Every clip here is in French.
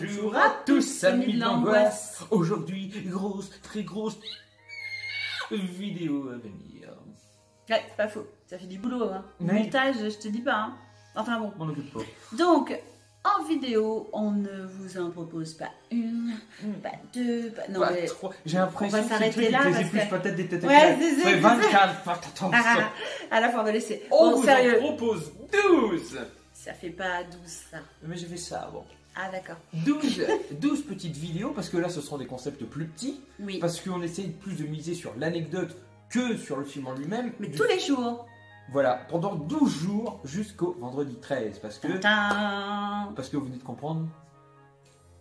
Bonjour à tous, amis de l'angoisse. Aujourd'hui, grosse, très grosse vidéo à venir. Ouais, c'est pas faux. Ça fait du boulot, hein. Oui. Montage, je te dis pas, hein. Enfin bon. M'en occupe pas. Donc, en vidéo, on ne vous en propose pas une, pas deux, pas... Non, Pas mais... trois. J'ai l'impression on va que c'est le s'arrêter truc là, avec les parce épluches que- patates des têtes. Ouais, c'est 24, faites attention. À la fin, on va laisser. On Bon, vous sérieux. en propose 12. Ça fait pas 12, ça. Mais j'ai fait ça avant. Ah, d'accord. 12 petites vidéos, parce que là, ce seront des concepts plus petits. Oui. Parce qu'on essaye plus de miser sur l'anecdote que sur le film en lui-même. Mais tous les jours. Voilà, pendant 12 jours jusqu'au vendredi 13. Parce que vous venez de comprendre,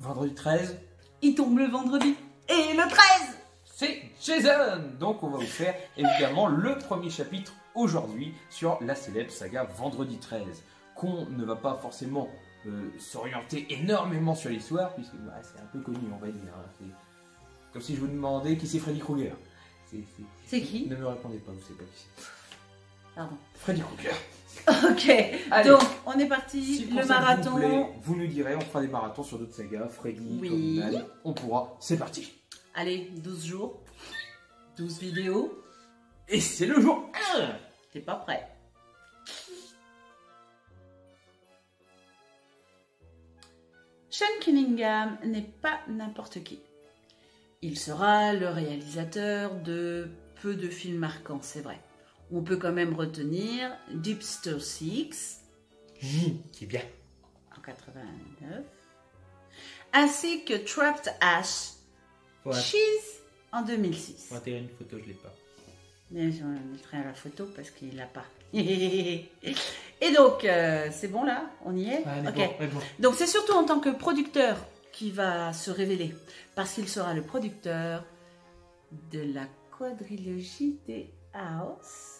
vendredi 13, Il tombe le vendredi. Et le 13. c'est Jason. Donc on va vous faire évidemment le premier chapitre aujourd'hui sur la célèbre saga Vendredi 13. Qu'on ne va pas forcément s'orienter énormément sur l'histoire, puisque bah, c'est un peu connu, on va dire. Hein. C'est comme si je vous demandais qui c'est Freddy Krueger. C'est qui? Ne me répondez pas, vous savez pas qui c'est. Pardon. Freddy Krueger. Ok, Allez. donc on est parti, Si le concept marathon. vous plaît, vous nous direz, on fera des marathons sur d'autres sagas, Freddy, Oui. Conan, on pourra, c'est parti. Allez, 12 jours, 12 vidéos, Et c'est le jour 1. t'es pas prêt. Sean Cunningham n'est pas n'importe qui. Il sera le réalisateur de peu de films marquants, c'est vrai. On peut quand même retenir Deepster Six Qui est bien. en 89, ainsi que Trapped Ash Cheese en 2006. Pour intégrer une photo, je l'ai pas. Mais je mettrai à la photo parce qu'il l'a pas. Et donc, c'est bon là? On y est? Ok. Bon. Donc, c'est surtout en tant que producteur qu'il va se révéler. Parce qu'il sera le producteur de la quadrilogie des House.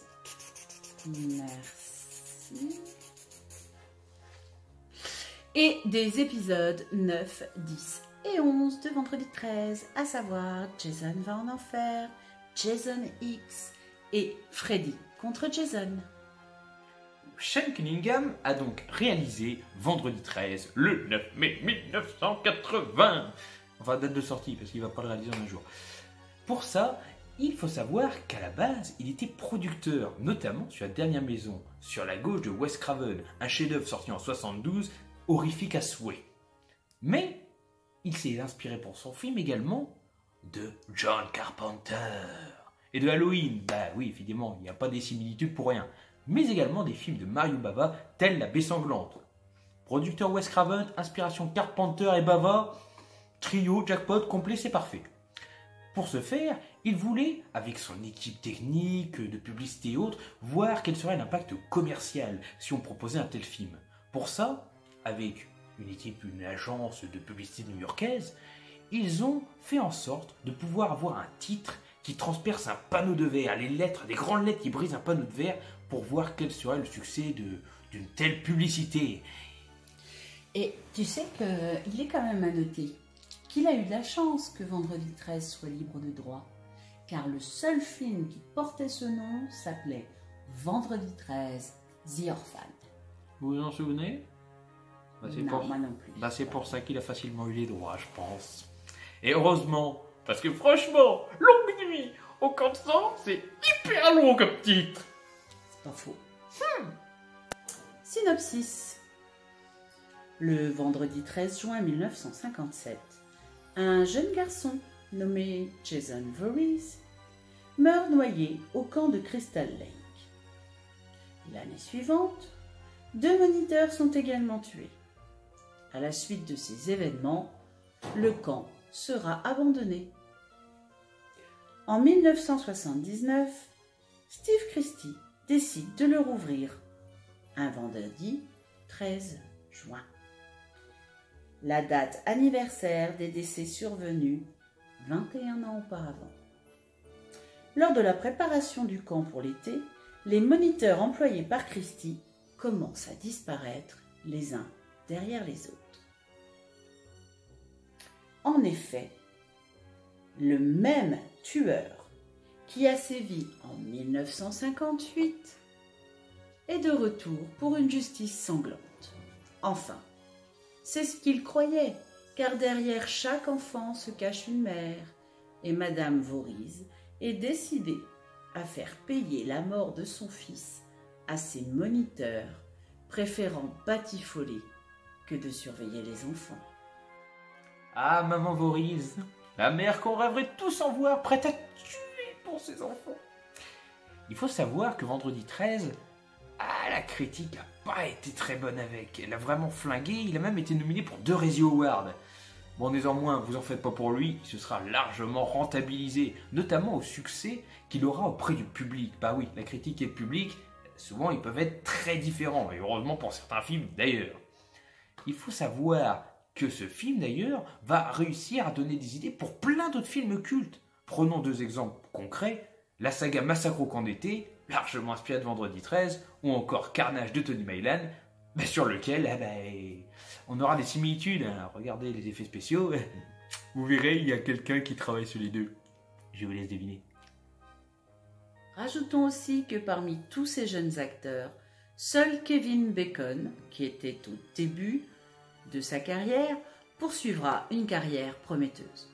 Merci. Et des épisodes 9, 10 et 11 de Vendredi 13, à savoir Jason va en enfer, Jason X et Freddy contre Jason. Sean Cunningham a donc réalisé Vendredi 13, le 9 mai 1980. Enfin, date de sortie, parce qu'il va pas le réaliser en un jour. Pour ça, il faut savoir qu'à la base, il était producteur, notamment sur La Dernière Maison, sur la gauche de Wes Craven, un chef-d'œuvre sorti en 72, horrifique à souhait. Mais il s'est inspiré pour son film également de John Carpenter et de Halloween. Bah oui, évidemment, il n'y a pas des similitudes pour rien. Mais également des films de Mario Bava, tels La Baie Sanglante. Producteur Wes Craven, inspiration Carpenter et Bava, trio, jackpot, complet, c'est parfait. Pour ce faire, il voulait, avec son équipe technique, de publicité et autres, voir quel serait l'impact commercial si on proposait un tel film. Pour ça, avec une agence de publicité new-yorkaise, ils ont fait en sorte de pouvoir avoir un titre qui transperce un panneau de verre, les lettres, des grandes lettres qui brisent un panneau de verre, pour voir quel serait le succès d'une telle publicité. Et tu sais qu'il est quand même à noter qu'il a eu de la chance que Vendredi 13 soit libre de droit, car le seul film qui portait ce nom s'appelait Vendredi 13, The Orphan. Vous vous en souvenez? Non, moi non plus. C'est pour ça qu'il a facilement eu les droits, je pense. Et heureusement, parce que franchement, Longue Nuit au camp de sang, c'est hyper long comme titre. C'est pas faux. Synopsis. Le vendredi 13 juin 1957, un jeune garçon nommé Jason Voorhees meurt noyé au camp de Crystal Lake. L'année suivante, 2 moniteurs sont également tués. À la suite de ces événements, le camp sera abandonné. En 1979, Steve Christie décide de le rouvrir un vendredi 13 juin. La date anniversaire des décès survenus 21 ans auparavant. Lors de la préparation du camp pour l'été, les moniteurs employés par Christie commencent à disparaître les uns derrière les autres. En effet, le même tueur qui a sévi en 1958 est de retour pour une justice sanglante. Enfin, c'est ce qu'il croyait car derrière chaque enfant se cache une mère, et Madame Voorhees est décidée à faire payer la mort de son fils à ses moniteurs, préférant batifoler que de surveiller les enfants. Ah, maman Voorhees, la mère qu'on rêverait tous en voir, prête à tuer pour ses enfants. Il faut savoir que Vendredi 13, la critique n'a pas été très bonne avec. Elle a vraiment flingué, il a même été nominé pour 2 Razzie Awards. Bon, néanmoins, vous en faites pas pour lui, il se sera largement rentabilisé, notamment au succès qu'il aura auprès du public. Bah oui, la critique et le public, souvent ils peuvent être très différents, et heureusement pour certains films d'ailleurs. Il faut savoir que ce film d'ailleurs va réussir à donner des idées pour plein d'autres films cultes. Prenons 2 exemples concrets, la saga Massacre au camp d'été, largement inspirée de Vendredi 13, ou encore Carnage de Tony Maylan, sur lequel on aura des similitudes. Regardez les effets spéciaux, vous verrez, il y a quelqu'un qui travaille sur les 2. Je vous laisse deviner. Rajoutons aussi que parmi tous ces jeunes acteurs, seul Kevin Bacon, qui était au début de sa carrière, poursuivra une carrière prometteuse.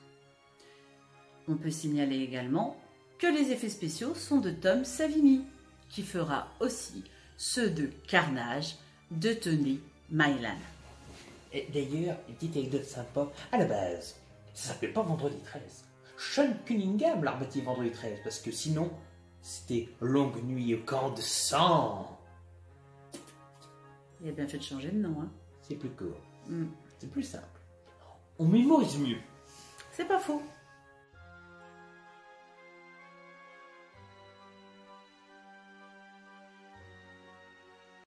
On peut signaler également que les effets spéciaux sont de Tom Savini, qui fera aussi ceux de Carnage de Tony Maylan. Et d'ailleurs, une petite anecdote sympa, à la base, ça s'appelait pas Vendredi 13. Sean Cunningham l'a rebaptisé Vendredi 13, parce que sinon, c'était Longue nuit au camp de sang. Il a bien fait de changer de nom, hein. C'est plus court, Mm. c'est plus simple. On mémorise mieux. C'est pas faux.